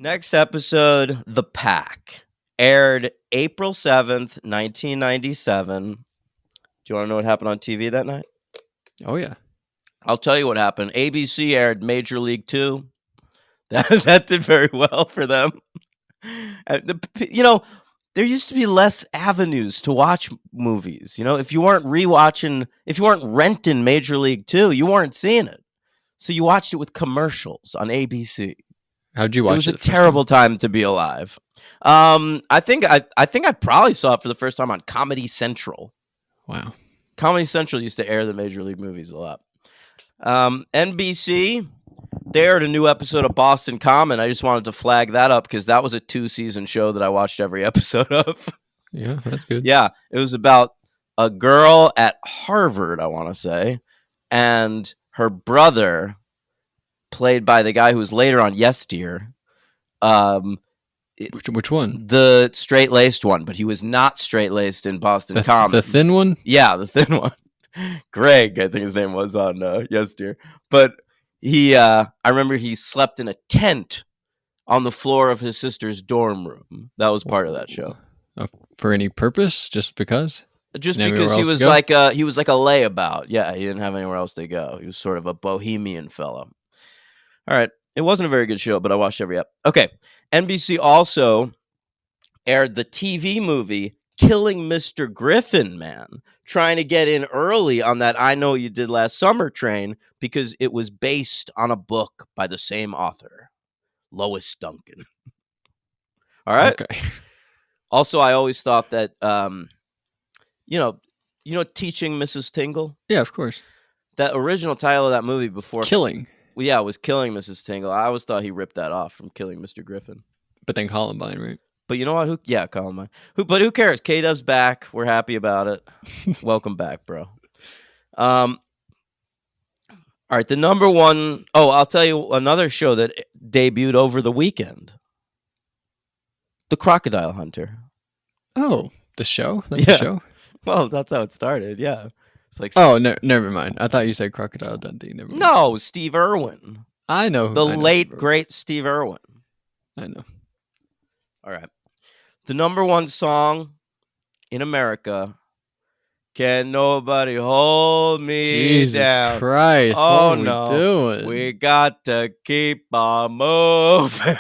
Next episode, The Pack, aired April 7th, 1997. Do you want to know what happened on TV that night? Oh, yeah. I'll tell you what happened. ABC aired Major League 2. That did very well for them. There used to be less avenues to watch movies. If you weren't renting Major League 2, you weren't seeing it. So you watched it with commercials on ABC. How'd you watch it? It was a terrible time to be alive. I think I probably saw it for the first time on Comedy Central. Wow. Comedy Central used to air the Major League movies a lot. NBC, they aired a new episode of Boston Common. I just wanted to flag that up because that was a 2-season show that I watched every episode of. Yeah, that's good. Yeah, it was about a girl at Harvard, I want to say, and her brother, played by the guy who was later on Yes Dear. Which one? The straight-laced one, but he was not straight-laced in Boston Common. The thin one? Yeah, the thin one. Greg, I think his name was on Yes Dear. But I remember he slept in a tent on the floor of his sister's dorm room. That was part of that show. For any purpose? Just because? Just because he was like a layabout. Yeah, he didn't have anywhere else to go. He was sort of a bohemian fellow. All right. It wasn't a very good show, but I watched every episode. Okay. NBC also aired the TV movie Killing Mr. Griffin, man. Trying to get in early on that I Know What You Did Last Summer train because it was based on a book by the same author, Lois Duncan. All right. Okay. Also, I always thought that, Teaching Mrs. Tingle? Yeah, of course. That original title of that movie before... Killing. Well, yeah, it was Killing Mrs. Tingle. I always thought he ripped that off from Killing Mr. Griffin. But then Columbine, right? But you know what? Columbine. But who cares? K-Dub's back. We're happy about it. Welcome back, bro. All right, the number one... Oh, I'll tell you another show that debuted over the weekend. The Crocodile Hunter. Oh, the show? Yeah. The show? Well, that's how it started, yeah. It's like... Oh, no, never mind. I thought you said Crocodile Dundee. Never mind. No, Steve Irwin. I know. Late, great Steve Irwin. I know. All right. The number one song in America, Can Nobody Hold Me Jesus Down. Christ. Oh, what are no. we doing? We got to keep on moving.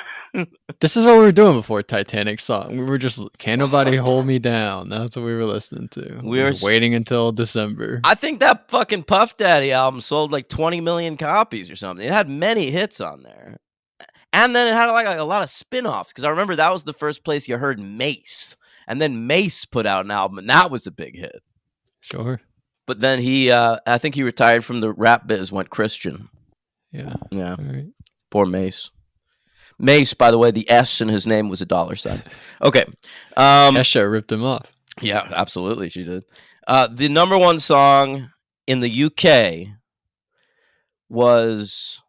This is what we were doing before Titanic song. We were just, Can Nobody Hold Me Down. That's what we were listening to. We were waiting until December. I think that fucking Puff Daddy album sold like 20 million copies or something. It had many hits on there. And then it had like a lot of spin-offs, because I remember that was the first place you heard Mace. And then Mace put out an album, and that was a big hit. Sure. But then I think he retired from the rap biz, went Christian. Yeah. Yeah. All right. Poor Mace. Mace, by the way, the S in his name was a $. Okay. Kesha ripped him off. Yeah, absolutely, she did. The number one song in the UK was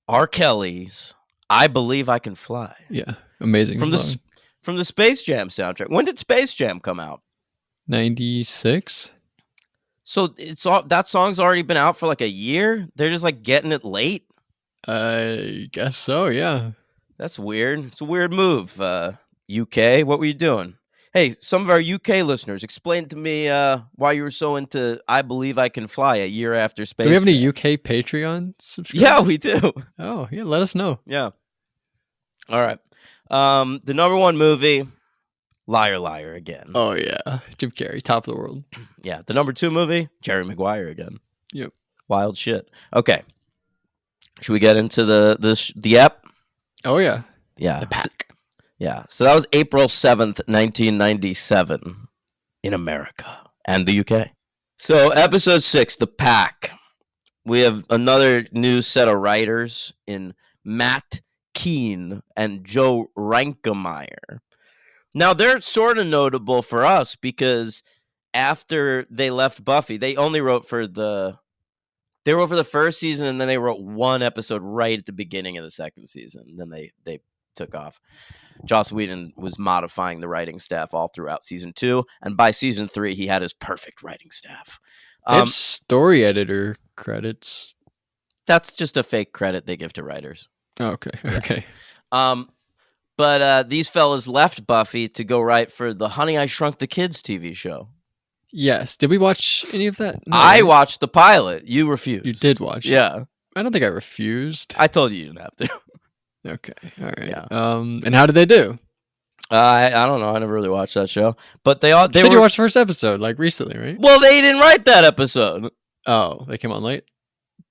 R. Kelly's I Believe I Can Fly. Yeah, amazing song. From the Space Jam soundtrack. When did Space Jam come out? 96? So that song's already been out for like a year? They're just like getting it late? I guess so, yeah. That's weird. It's a weird move, UK. What were you doing? Hey, some of our UK listeners, explain to me why you were so into I Believe I Can Fly a year after Space Jam. Do we have any UK Patreon subscribers? Yeah, we do. Oh, yeah, let us know. Yeah. All right. The number one movie, Liar Liar again. Oh, yeah. Jim Carrey, top of the world. Yeah. The number two movie, Jerry Maguire again. Yep. Wild shit. Okay. Should we get into the app? Oh, yeah. Yeah. The Pack. Yeah. So that was April 7th, 1997 in America and the UK. So episode 6, The Pack. We have another new set of writers in Matt Keane and Joe Rankemeyer. Now, they're sort of notable for us because after they left Buffy, they only wrote for the first season, and then they wrote one episode right at the beginning of the second season. Then they took off. Joss Whedon was modifying the writing staff all throughout season 2, and by season 3, he had his perfect writing staff. They have story editor credits. That's just a fake credit they give to writers. Oh, okay. Yeah. Okay. But these fellas left Buffy to go write for the Honey, I Shrunk the Kids TV show. Yes. Did we watch any of that? No, I watched the pilot. You refused. You did watch it. Yeah. I don't think I refused. I told you didn't have to. Okay. All right. Yeah. And how did they do? I don't know. I never really watched that show. But they you watched the first episode, like recently, right? Well, they didn't write that episode. Oh, they came on late?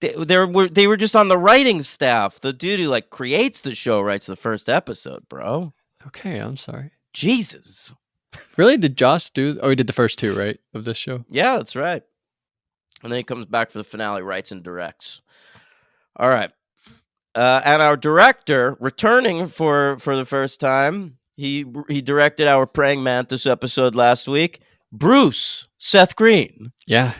They were just on the writing staff. The dude who like creates the show writes the first episode, bro. Okay, I'm sorry. Jesus. Really? Did Joss do? Oh, he did the first two, right, of this show? Yeah, that's right. And then he comes back for the finale, writes and directs. All right. And our director, returning for the first time, he directed our Praying Mantis episode last week. Bruce Seth Green. Yeah,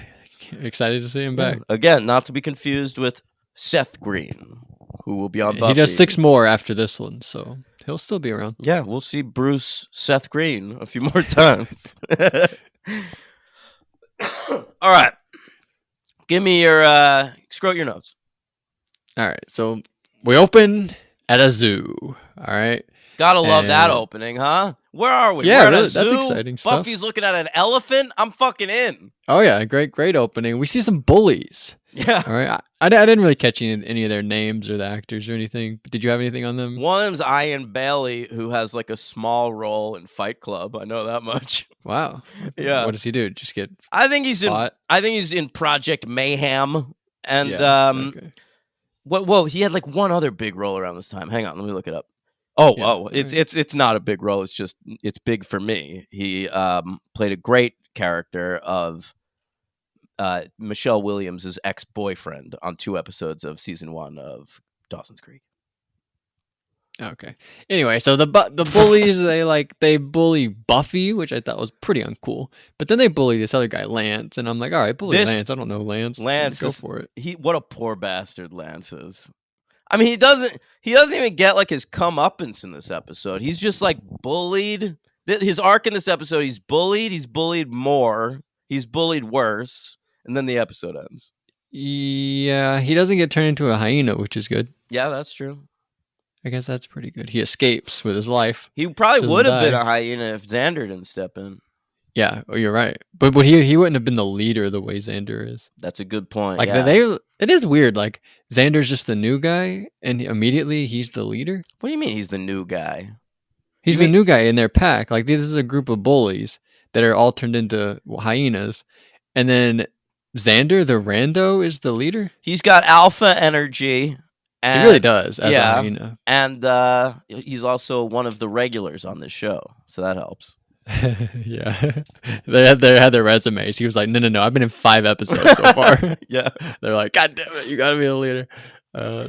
excited to see him back. Again, not to be confused with Seth Green, who will be on Buffy. He does 6 more after this one, so he'll still be around. Yeah, we'll see Bruce Seth Green a few more times. All right. Give me your scrote your notes. All right, so we open at a zoo. All right. Gotta love that opening, huh? Where are we? Yeah, We're at really, a zoo. that's exciting stuff. Buffy's looking at an elephant. I'm fucking in. Oh yeah, great opening. We see some bullies. Yeah. All right. I didn't really catch any of their names or the actors or anything. But did you have anything on them? One of them's Ian Bailey, who has like a small role in Fight Club. I know that much. Wow. Yeah. What does he do? Just get? I think he's in Project Mayhem. And okay. Whoa, he had like one other big role around this time. Hang on, let me look it up. It's not a big role. It's big for me. He played a great character of Michelle Williams' ex-boyfriend on 2 episodes of season 1 of Dawson's Creek. Okay. Anyway, so the bullies they bully Buffy, which I thought was pretty uncool. But then they bully this other guy, Lance, and I'm like, all right, bully Lance. I don't know Lance. Lance, go for it. What a poor bastard Lance is. I mean, he doesn't even get like his comeuppance in this episode. He's just like bullied. His arc in this episode, he's bullied more, he's bullied worse, and then the episode ends. Yeah, he doesn't get turned into a hyena, which is good. Yeah, that's true. I guess that's pretty good. He escapes with his life. He probably would have been a hyena if Xander didn't step in. Yeah, you're right. But he wouldn't have been the leader the way Xander is. That's a good point. Like it is weird. Like Xander's just the new guy, and immediately he's the leader. What do you mean he's the new guy? He's the new guy in their pack. Like this is a group of bullies that are all turned into hyenas, and then Xander, the rando, is the leader. He's got alpha energy. He really does. As a hyena. And he's also one of the regulars on this show, so that helps. Yeah, they had their resumes. He was like, no, I've been in 5 episodes so far. Yeah, they're like, God damn it, you got to be the leader.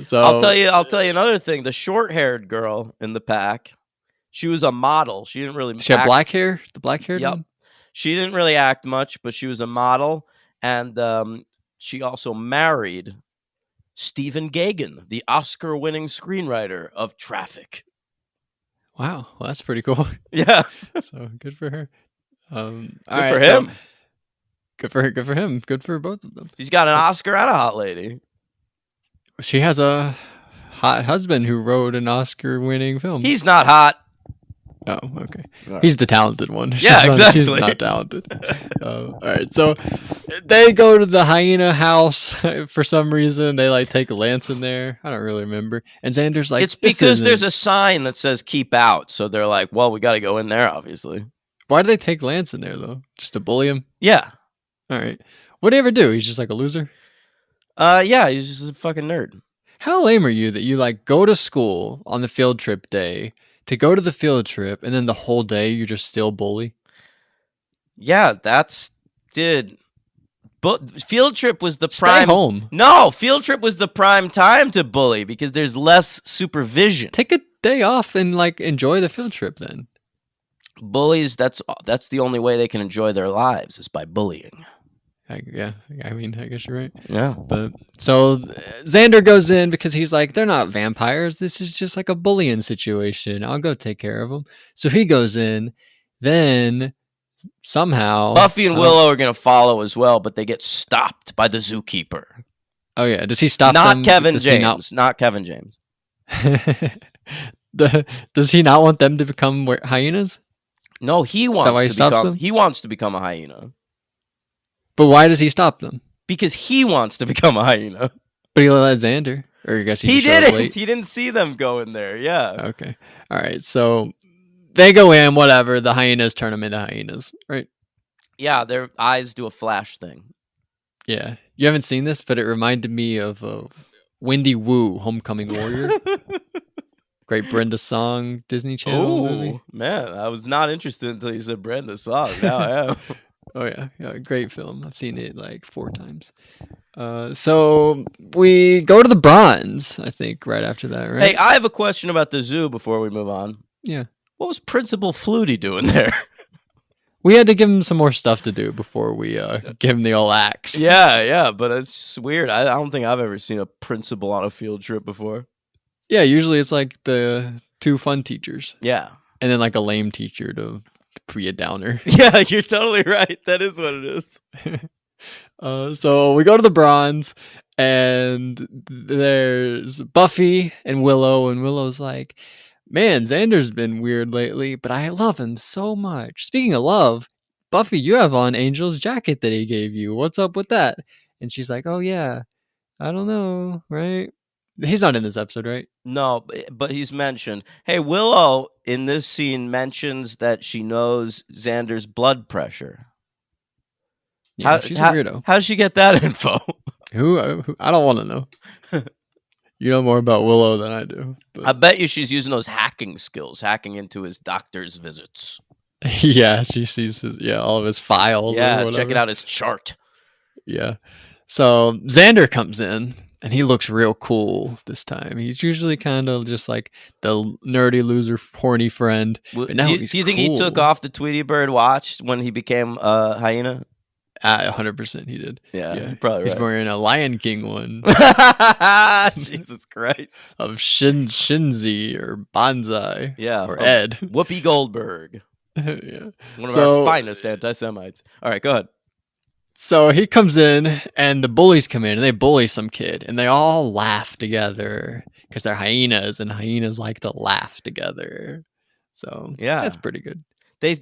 So I'll tell you another thing. The short-haired girl in the pack, she was a model. She didn't really. She had black hair. The black-haired one. She didn't really act much, but she was a model, and she also married Stephen Gaghan, the Oscar-winning screenwriter of Traffic. Wow, well, that's pretty cool. Yeah, so good for her. Good for him. Good for her. Good for him. Good for both of them. He's got an Oscar and a hot lady. She has a hot husband who wrote an Oscar-winning film. He's not hot. Oh, okay. Right. He's the talented one. Yeah, exactly. She's not talented. All right. So they go to the hyena house for some reason. They take Lance in there. I don't really remember. And Xander's like, it's because there's a sign that says keep out. So they're like, well, we got to go in there, obviously. Why do they take Lance in there, though? Just to bully him? Yeah. All right. What did he ever do? He's just like a loser? Yeah, he's just a fucking nerd. How lame are you that you go to school on the field trip day to go to the field trip, and then the whole day you're just still bully? Yeah, but field trip was the prime. Stay home. No, field trip was the prime time to bully because there's less supervision. Take a day off and enjoy the field trip then. Bullies, that's the only way they can enjoy their lives is by bullying. Yeah, I mean, I guess you're right. Yeah. But so Xander goes in because he's like, they're not vampires. This is just like a bullying situation. I'll go take care of them. So he goes in. Then somehow Buffy and Willow are going to follow as well, but they get stopped by the zookeeper. Oh, yeah. Does he stop them? Not Kevin James. Not Kevin James. Does he not want them to become hyenas? No, he Is that why wants he to stops become. them? He wants to become a hyena But why does he stop them? because he wants to become a hyena. But he let Xander, or I guess he He just showed up didn't. late. He didn't see them go in there. Yeah. Okay, all right. So they go in, whatever. The hyenas turn them into hyenas, right? Yeah, their eyes do a flash thing. Yeah, you haven't seen this, but it reminded me of Wendy Wu, Homecoming Warrior. Great Brenda Song Disney Channel movie. Oh man, I was not interested until you said Brenda Song. Now I am. Oh yeah, great film. I've seen it like 4 times. So we go to the Bronze, I think, right after that, right? Hey, I have a question about the zoo before we move on. Yeah. What was Principal Flutie doing there? We had to give him some more stuff to do before we give him the old axe. Yeah, but it's just weird. I don't think I've ever seen a principal on a field trip before. Yeah, usually it's like the 2 fun teachers. Yeah. And then like a lame teacher to be a downer. Yeah, you're totally right. That is what it is. So we go to the Bronze, and there's Buffy and Willow, and Willow's like, man, Xander's been weird lately, but I love him so much. Speaking of love, Buffy, you have on Angel's jacket that he gave you. What's up with that? And she's like, oh yeah, I don't know, right? He's not in this episode, right? No, but he's mentioned. Hey, Willow in this scene mentions that she knows Xander's blood pressure. Yeah, she's a weirdo. How'd she get that info? Who I don't want to know. You know more about Willow than I do. But. I bet you she's using those hacking skills, hacking into his doctor's visits. Yeah, she sees all of his files. Yeah, checking out his chart. Yeah. So Xander comes in and he looks real cool this time. He's usually kind of just like the nerdy loser, horny friend. But now do you think he took off the Tweety Bird watch when he became a hyena? 100% he did. Yeah, probably He's right. wearing a Lion King one. Jesus Christ. Of Shinzi or Banzai. Yeah. Or Ed. Whoopi Goldberg. Yeah. One of our finest anti-Semites. All right, go ahead. So he comes in and the bullies come in and they bully some kid and they all laugh together because they're hyenas and hyenas like to laugh together. So yeah, that's pretty good. They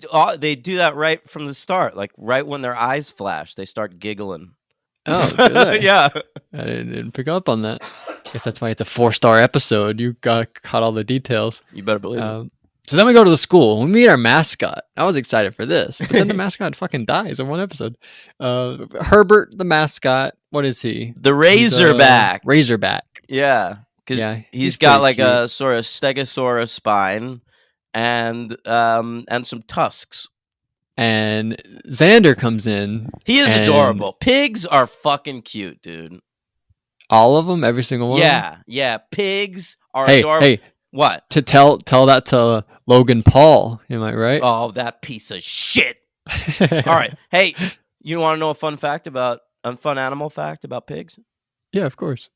do that right from the start, like right when their eyes flash, they start giggling. Oh, good. Yeah. I didn't pick up on that. Guess that's why it's a 4-star episode. You caught all the details. You better believe it. So then we go to the school. We meet our mascot. I was excited for this, but then the mascot fucking dies in one episode. Herbert, the mascot. What is he? The Razorback. Razorback. Yeah. Yeah. He's got like a sort of Stegosaurus spine and some tusks. And Xander comes in. He is adorable. Pigs are fucking cute, dude. All of them? Every single one? Yeah. Pigs are adorable. Hey. What? To tell that to Logan Paul, am I right? Oh, that piece of shit. All right. Hey, you want to know a fun animal fact about pigs? Yeah, of course.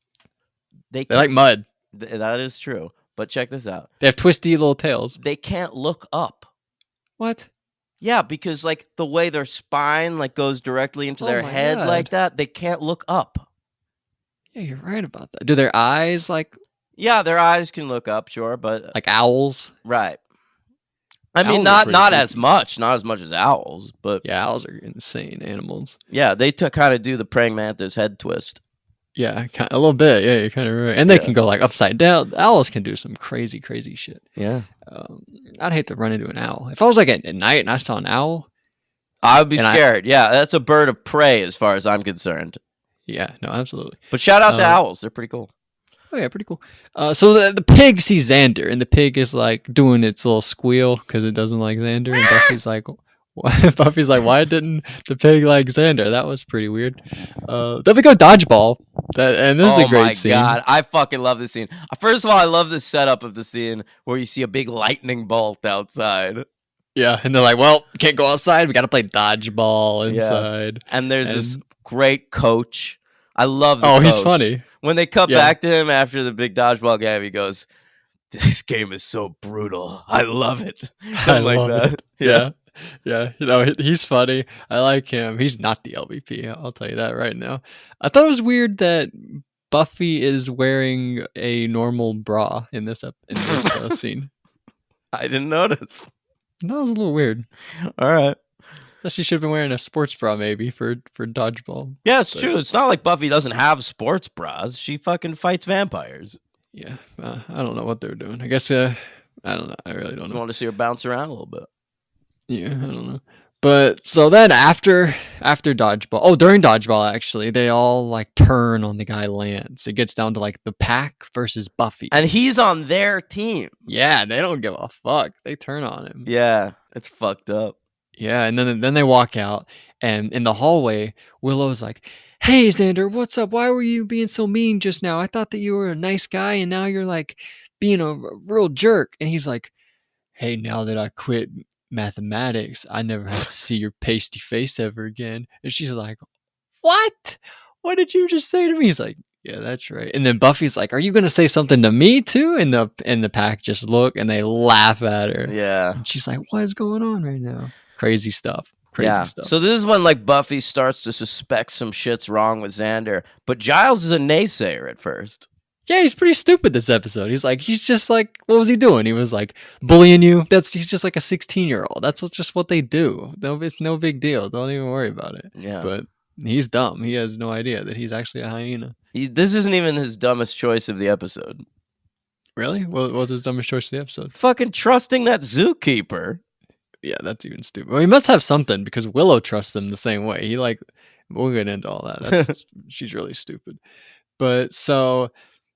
They like mud. That is true. But check this out. They have twisty little tails. They can't look up. What? Yeah, because like the way their spine like goes directly into their head like that, they can't look up. Yeah, you're right about that. Do their eyes like... Yeah, their eyes can look up, sure, but like owls, right? I mean, not as much as owls, but yeah, owls are insane animals. Yeah, they kind of do the praying mantis head twist. Yeah, a little bit. Yeah, you're kind of right. And they can go like upside down. Owls can do some crazy shit. Yeah, I'd hate to run into an owl. If I was like at night and I saw an owl, I would be scared. Yeah, that's a bird of prey as far as I'm concerned. Yeah, no, absolutely. But shout out to owls; they're pretty cool. Oh yeah, pretty cool. So the pig sees Xander, and the pig is like doing its little squeal because it doesn't like Xander. And Buffy's like, why didn't the pig like Xander? That was pretty weird. Then we go dodgeball, and this is a great scene. Oh my god, I fucking love this scene. First of all, I love the setup of the scene where you see a big lightning bolt outside. Yeah, and they're like, well, can't go outside. We got to play dodgeball inside. Yeah. And there's this great coach. I love the coach. He's funny. When they cut back to him after the big dodgeball game, he goes, "This game is so brutal. I love it." Something like that. Yeah. You know, he's funny. I like him. He's not the LVP. I'll tell you that right now. I thought it was weird that Buffy is wearing a normal bra in this scene. I didn't notice. That was a little weird. All right. So she should have been wearing a sports bra maybe for dodgeball. Yeah, it's true. It's not like Buffy doesn't have sports bras. She fucking fights vampires. Yeah, I don't know what they're doing. I guess I don't know. I really don't You know. want to see her bounce around a little bit. Yeah, I don't know. But so then after dodgeball, during dodgeball actually, they all like turn on the guy Lance. It gets down to like the Pack versus Buffy. And he's on their team. Yeah, they don't give a fuck. They turn on him. Yeah, it's fucked up. Yeah, and then they walk out, and in the hallway, Willow's like, "Hey, Xander, what's up? Why were you being so mean just now? I thought that you were a nice guy, and now you're like being a real jerk." And he's like, "Hey, now that I quit mathematics, I never have to see your pasty face ever again." And she's like, "What? What did you just say to me?" He's like, "Yeah, that's right." And then Buffy's like, "Are you gonna say something to me too?" And the Pack just look and they laugh at her. Yeah. And she's like, "What is going on right now?" Crazy stuff. Stuff. So this is when like Buffy starts to suspect some shit's wrong with Xander, but Giles is a naysayer at first. Yeah, he's pretty stupid this episode. He's just like, what was he doing? He was like bullying you. He's just like a 16-year-old. That's just what they do. No, it's no big deal. Don't even worry about it. Yeah. But he's dumb. He has no idea that he's actually a hyena. This isn't even his dumbest choice of the episode. Really? What was his dumbest choice of the episode? Fucking trusting that zookeeper. Yeah, that's even stupid. Well, he must have something because Willow trusts him the same way. We'll get into all that. She's really stupid. But so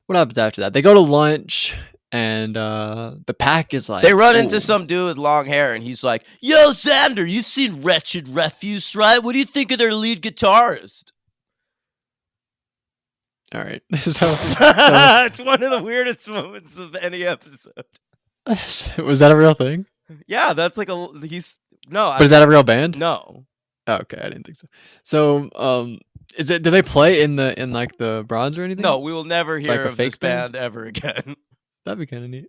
what happens after that? They go to lunch and the Pack is like, they run into some dude with long hair and he's like, "Yo, Xander, you seen Wretched Refuse, right? What do you think of their lead guitarist?" All right. It's one of the weirdest moments of any episode. Was that a real thing? Yeah, that's like is that a real band? No. Oh, okay, I didn't think so. So, do they play in like the Bronze or anything? No, we will never hear like of this band ever again. That'd be kind of neat.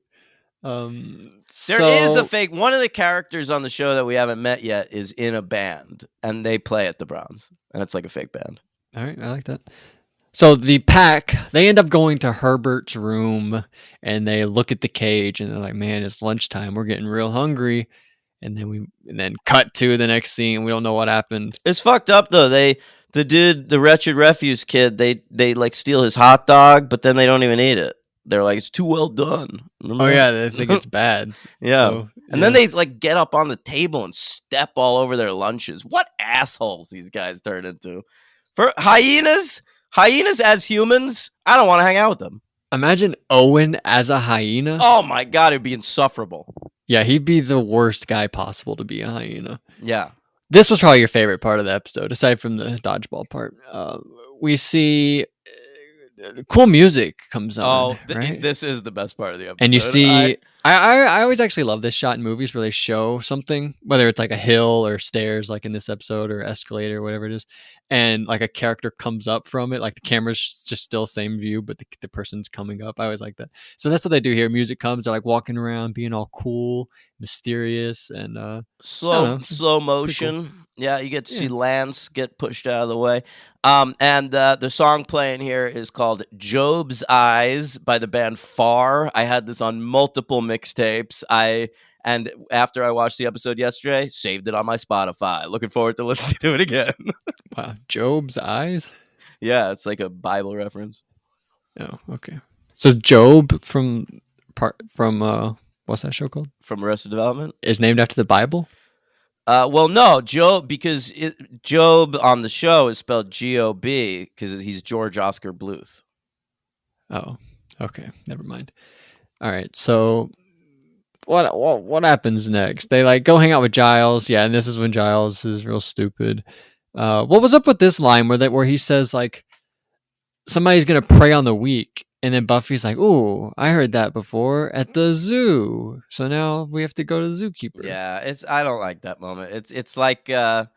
There is a fake. One of the characters on the show that we haven't met yet is in a band, and they play at the Bronze, and it's like a fake band. All right, I like that. So the Pack, they end up going to Herbert's room, and they look at the cage, and they're like, "Man, it's lunchtime. We're getting real hungry." And then cut to the next scene. We don't know what happened. It's fucked up though. The Wretched Refuse kid, they like steal his hot dog, but then they don't even eat it. They're like, "It's too well done." Remember? Oh yeah, they think it's bad. Yeah. So, and then they like get up on the table and step all over their lunches. What assholes these guys turn into. For hyenas as humans, I don't want to hang out with them. Imagine Owen as a hyena. Oh my god, it'd be insufferable. Yeah, he'd be the worst guy possible to be a hyena. Yeah. This was probably your favorite part of the episode, aside from the dodgeball part. We see cool music comes on. Right? This is the best part of the episode. And you see, I always actually love this shot in movies where they show something, whether it's like a hill or stairs, like in this episode, or escalator, or whatever it is, and like a character comes up from it, like the camera's just still same view, but the person's coming up. I always like that. So that's what they do here. Music comes, they're like walking around, being all cool, mysterious, and slow motion. Cool. Yeah, you get to see Lance get pushed out of the way. And the song playing here is called Job's Eyes by the band Far. I had this on multiple mixtapes. And after I watched the episode yesterday, saved it on my Spotify. Looking forward to listening to it again. Wow, Job's Eyes? Yeah, it's like a Bible reference. Oh, okay. So Job from what's that show called? From Arrested Development? Is named after the Bible? Well, no, Job, because Job on the show is spelled G-O-B because he's George Oscar Bluth. Oh, okay. Never mind. All right. So what happens next? They like go hang out with Giles. Yeah, and this is when Giles is real stupid. What was up with this line where he says like somebody's gonna prey on the weak, and then Buffy's like, "Ooh, I heard that before at the zoo. So now we have to go to the zookeeper." Yeah, I don't like that moment. It's like I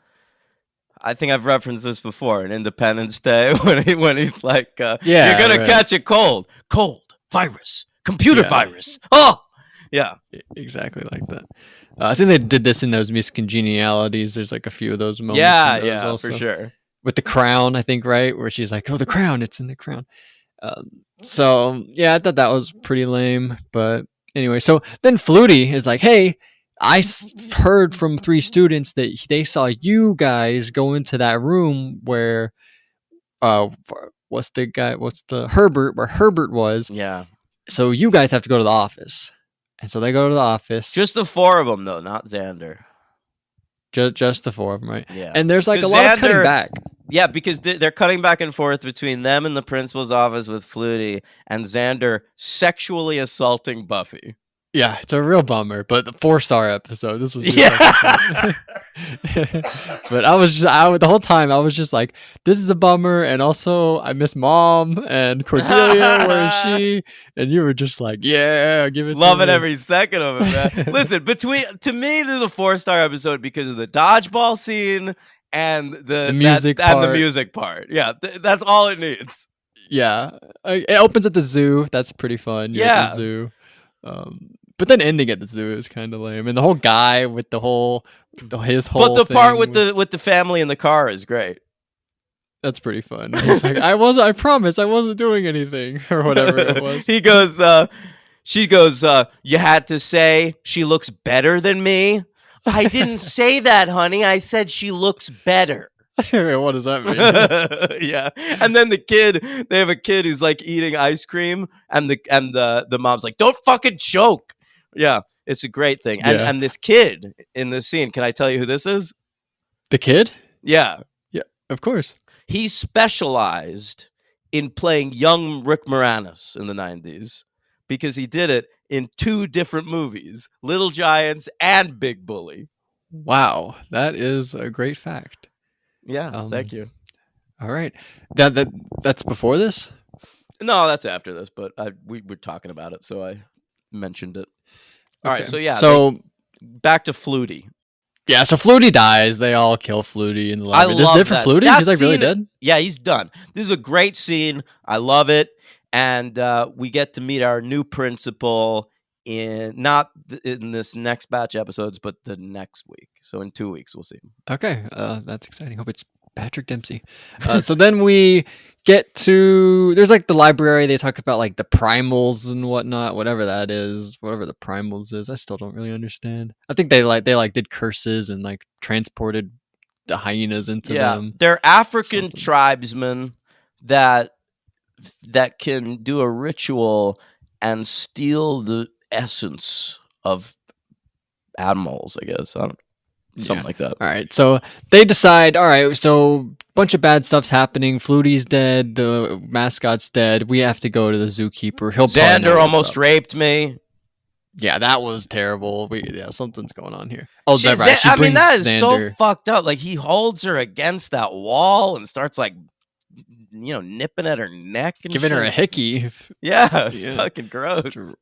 think I've referenced this before in Independence Day when he's like, "You're gonna catch a cold, virus, computer virus." Oh, yeah, exactly like that. I think they did this in those miscongenialities. There's like a few of those moments. Yeah, also. For sure. With the crown, I think, right, where she's like, "Oh, the crown! It's in the crown." So yeah, I thought that was pretty lame. But anyway, so then Flutie is like, "Hey, heard from 3 students that they saw you guys go into that room where uh what's the guy? What's the Herbert? Where Herbert was. Yeah. So you guys have to go to the office." And so they go to the office. Just the 4 of them, though, not Xander. Just the 4 of them, right? Yeah. And there's like a 'Cause lot of cutting Xander- back. Yeah, because they're cutting back and forth between them and the principal's office with Flutie and Xander sexually assaulting Buffy. Yeah, it's a real bummer, but the 4-star episode. This was Yeah. but the whole time I was just like, this is a bummer, and also I miss Mom and Cordelia. Where is she? And you were just like, yeah, give it. Loving to me. every second of it, man. Listen, to me, this is a 4-star episode because of the dodgeball scene and the music and the part. music part. Yeah, that's all it needs. Yeah, it opens at the zoo. That's pretty fun. You're at the zoo. But then ending at the zoo is kind of lame, and the whole guy with his whole. But the part with the family in the car is great. That's pretty fun. He's like, I promise I wasn't doing anything or whatever it was. He goes, she goes, you had to say she looks better than me. I didn't say that, honey. I said she looks better. What does that mean? Yeah. And then they have a kid who's like eating ice cream, and the mom's like, don't fucking choke. Yeah. It's a great thing. And and this kid in this scene, can I tell you who this is? The kid? Yeah. Yeah, of course. He specialized in playing young Rick Moranis in the 90s because he did it in 2 different movies, Little Giants and Big Bully. Wow, that is a great fact. Yeah, thank you. All right. That's before this? No, that's after this, but we were talking about it, so I mentioned it. All right, so yeah. So back to Flutie. Yeah, so Flutie dies. They all kill Flutie in the library. This is it for Flutie? He's like really dead? Yeah, he's done. This is a great scene. I love it. And we get to meet our new principal not in this next batch episodes, but the next week. So in 2 weeks, we'll see him. Okay, that's exciting. Hope it's Patrick Dempsey. So then we get to there's like the library. They talk about like the primals and whatnot, whatever that is, whatever the primals is. I still don't really understand. I think they did curses and like transported the hyenas into them. They're African tribesmen that can do a ritual and steal the essence of animals, I guess. Something like that. All right. So they decide, all right, so bunch of bad stuff's happening. Flutie's dead. The mascot's dead. We have to go to the zookeeper. Xander almost raped me. Yeah, that was terrible. Something's going on here. Oh, that is Xander. So fucked up. Like, he holds her against that wall and starts like, nipping at her neck and giving her a hickey. Yeah, it's fucking gross.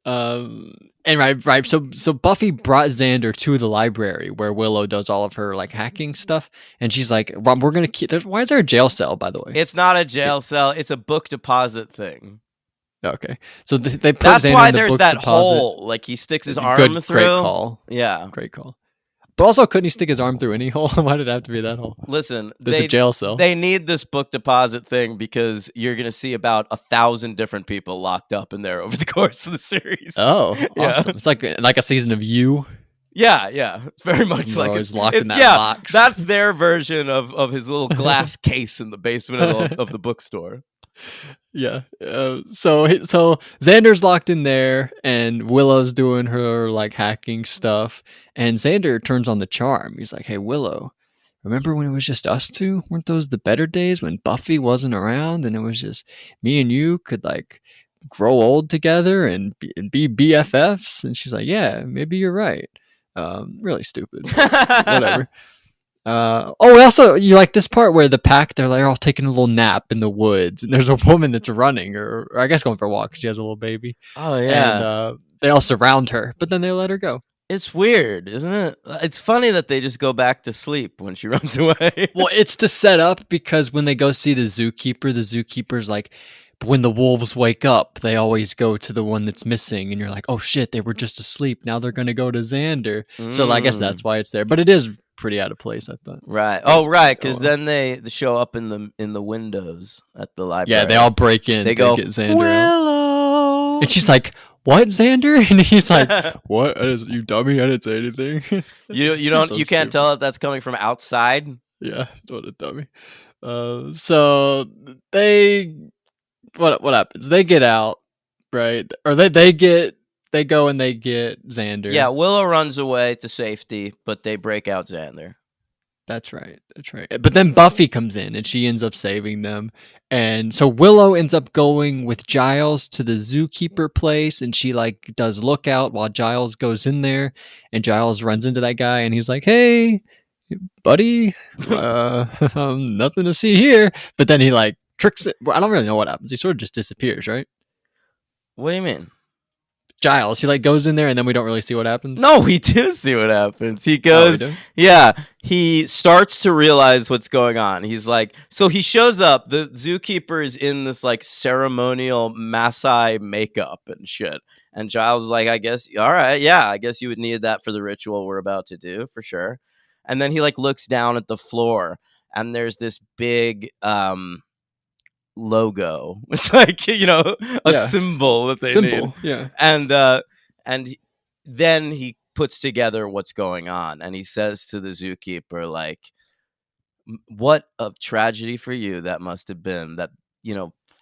And right. So Buffy brought Xander to the library where Willow does all of her like hacking stuff, and she's like, "We're gonna keep." Why is there a jail cell, by the way? It's not a jail cell. It's a book deposit thing. Okay, so they put that's Xander why in the there's book that deposit. hole. Like he sticks his arm through. Great call. Yeah, great call. But also, couldn't he stick his arm through any hole? Why did it have to be that hole? Listen, there's a jail cell. They need this book deposit thing because you're going to see about 1,000 different people locked up in there over the course of the series. Oh, awesome! It's like a season of You. Yeah. It's very much like it's locked in that box. That's their version of his little glass case in the basement of the bookstore. Yeah. So Xander's locked in there, and Willow's doing her like hacking stuff. And Xander turns on the charm. He's like, "Hey, Willow, remember when it was just us two? Weren't those the better days when Buffy wasn't around and it was just me and you could like grow old together and be BFFs?" And she's like, "Yeah, maybe you're right." Really stupid. Whatever. Also, you like this part where the pack, they're all taking a little nap in the woods, and there's a woman that's running, or I guess going for a walk because she has a little baby. Oh, yeah. And they all surround her, but then they let her go. It's weird, isn't it? It's funny that they just go back to sleep when she runs away. Well, it's to set up because when they go see the zookeeper's like, when the wolves wake up, they always go to the one that's missing, and you're like, oh shit, they were just asleep. Now they're going to go to Xander. So I guess that's why it's there. But it is pretty out of place, I thought. Right. Oh, right. Oh, Because well. then they show up in the windows at the library. Yeah, they all break in They to go get Xander out. Willow, And she's like, "What, Xander?" And he's like, "What? You dummy! I didn't say anything." you can't tell if that's coming from outside. Yeah, what a dummy. So they what happens? They get out, right? Or they go and they get Xander. Yeah, Willow runs away to safety, but they break out Xander. That's right. But then Buffy comes in and she ends up saving them. And so Willow ends up going with Giles to the zookeeper place, and she like does lookout while Giles goes in there, and Giles runs into that guy and he's like, "Hey, buddy, nothing to see here." But then he like tricks it. Well, I don't really know what happens. He sort of just disappears, right? What do you mean? Giles, he like goes in there and then we don't really see what happens. No, we do see what happens. He Oh, we goes, do? yeah, he starts to realize what's going on. He's like, so he shows up. The zookeeper is in this like ceremonial Maasai makeup and shit. And Giles is like, I guess, all right, yeah, I guess you would need that for the ritual we're about to do for sure. And then he like looks down at the floor and there's this big logo. It's like, a Yeah. symbol that they need. Yeah. And then he puts together what's going on, and he says to the zookeeper, like, what a tragedy for you that must have been, that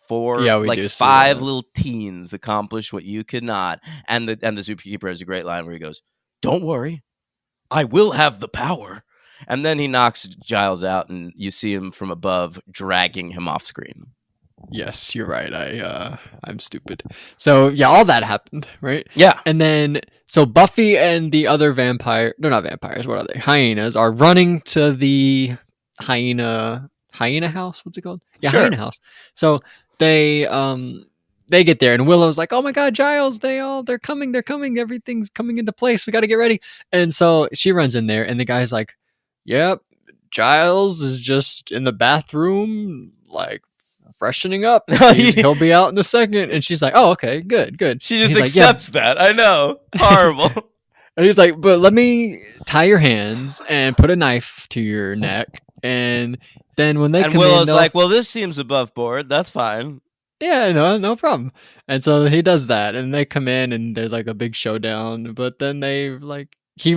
five little teens accomplished what you could not. And the zookeeper has a great line where he goes, "Don't worry, I will have the power." And then he knocks Giles out, and you see him from above dragging him off screen. Yes, you're right. I'm stupid. So yeah, all that happened, right? Yeah. And then so Buffy and the other they're not vampires, what are they? Hyenas are running to the hyena house. What's it called? Yeah, Sure. hyena house. So they get there and Willow's like, "Oh my god, Giles, they're coming, everything's coming into place. We got to get ready." And so she runs in there and the guy's like, "Yep, Giles is just in the bathroom, like freshening up. He'll be out in a second." And she's like, "Oh, okay, good." She just accepts that. I know. Horrible. And he's like, "But let me tie your hands and put a knife to your neck. And then when they come Willow's in, like, well, this seems above board. That's fine. Yeah, no problem." And so he does that, and they come in, and there's like a big showdown. But then they like he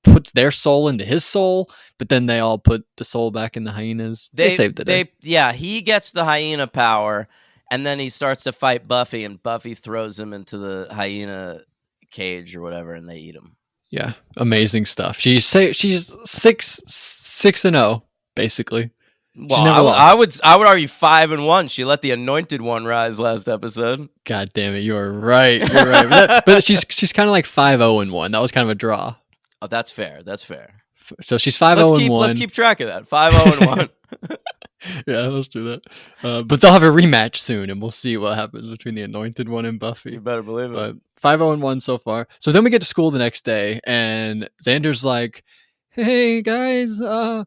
puts their soul into his soul, but then they all put the soul back in the hyenas. They saved the day. Yeah, he gets the hyena power, and then he starts to fight Buffy, and Buffy throws him into the hyena cage or whatever, and they eat him. Yeah, amazing stuff. She's 6-0 basically. Well, I would argue 5-1. She let the anointed one rise last episode. God damn it, you're right. But she's kind of like 5-0-1. That was kind of a draw. Oh, that's fair. So she's 5-0-1. Let's keep track of that. 5-0-1. Yeah, let's do that. But they'll have a rematch soon, and we'll see what happens between the anointed one and Buffy. You better believe it. But 5-0-1 so far. So then we get to school the next day, and Xander's like, "Hey guys, I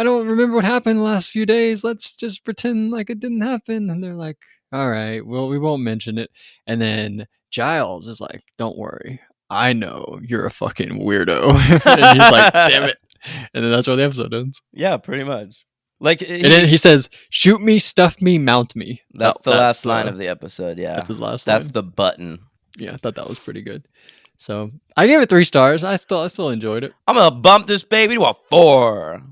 don't remember what happened the last few days. Let's just pretend like it didn't happen." And they're like, "All right, well, we won't mention it." And then Giles is like, "Don't worry, I know you're a fucking weirdo." And he's like, "Damn it." And then that's where the episode ends. Yeah, pretty much. Like, and then he says, "Shoot me, stuff me, mount me." That's the last line of the episode. Yeah, that's his last. That's the button. Yeah, I thought that was pretty good. So I gave it 3 stars. I still enjoyed it. I'm gonna bump this baby to a 4.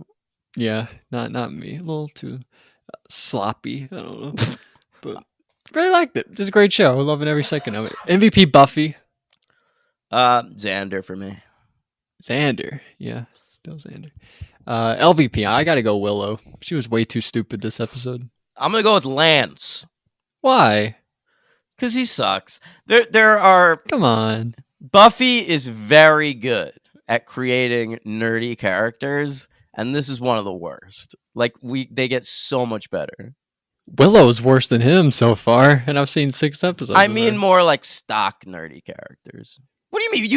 Yeah, not me. A little too sloppy. I don't know, but really liked it. It's a great show. I'm loving every second of it. MVP Buffy. Xander for me. Xander, yeah, still Xander. LVP, I gotta go Willow. She was way too stupid this episode. I'm gonna go with Lance. Why? Because he sucks. There are. Come on. Buffy is very good at creating nerdy characters, and this is one of the worst. Like they get so much better. Willow's worse than him so far, and I've seen 6 episodes. I mean, more like stock nerdy characters. What do you mean?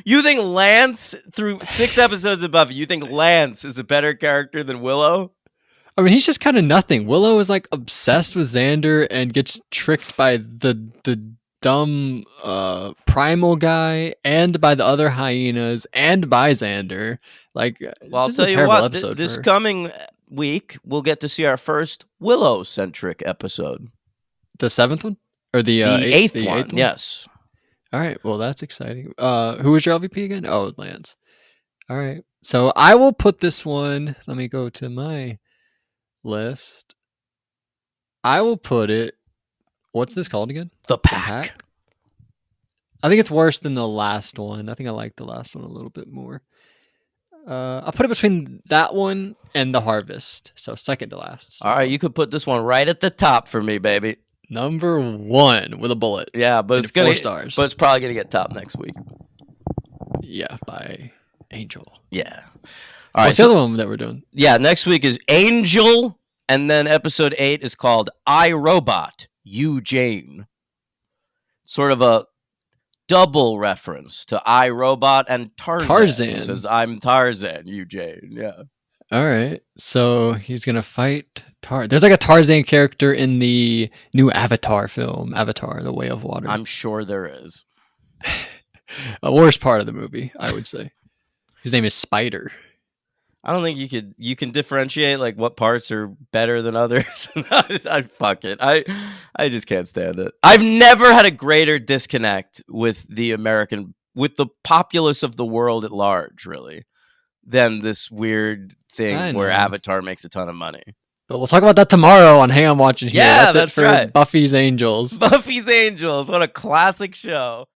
You think Lance, through 6 episodes of Buffy, you think Lance is a better character than Willow? I mean, he's just kind of nothing. Willow is like obsessed with Xander and gets tricked by the dumb primal guy, and by the other hyenas, and by Xander. Like, Well, I'll this is a tell you terrible what. episode This for her. coming week, we'll get to see our first Willow-centric episode. The 7th one? Or the The eighth, eighth one, yes. All right, well, that's exciting. Who was your LVP again? Oh, Lance. All right. So I will put this one. Let me go to my list. I will put it. What's this called again? The Pack. I think it's worse than the last one. I think I like the last one a little bit more. I'll put it between that one and The Harvest. So second to last. So All right, you could put this one right at the top for me, baby. number 1 with a bullet. Yeah, but And it's gonna 4 stars. But it's probably gonna get top next week. Yeah, by Angel. Yeah. All right. What's the other one that we're doing? Yeah, next week is Angel, and then episode 8 is called I, Robot, You, Jane. Sort of a double reference to I, Robot and Tarzan. Who says, I'm Tarzan, you, Jane. Yeah. All right. So he's going to fight There's like a Tarzan character in the new Avatar film, Avatar, The Way of Water. I'm sure there is. A worst part of the movie, I would say. His name is Spider. I don't think you can differentiate like what parts are better than others. I fuck it. I just can't stand it. I've never had a greater disconnect with the populace of the world at large, really, than this weird thing where Avatar makes a ton of money. But we'll talk about that tomorrow on Hey, I'm Watching Here. Yeah, that's it for right. Buffy's Angels. Buffy's Angels. What a classic show.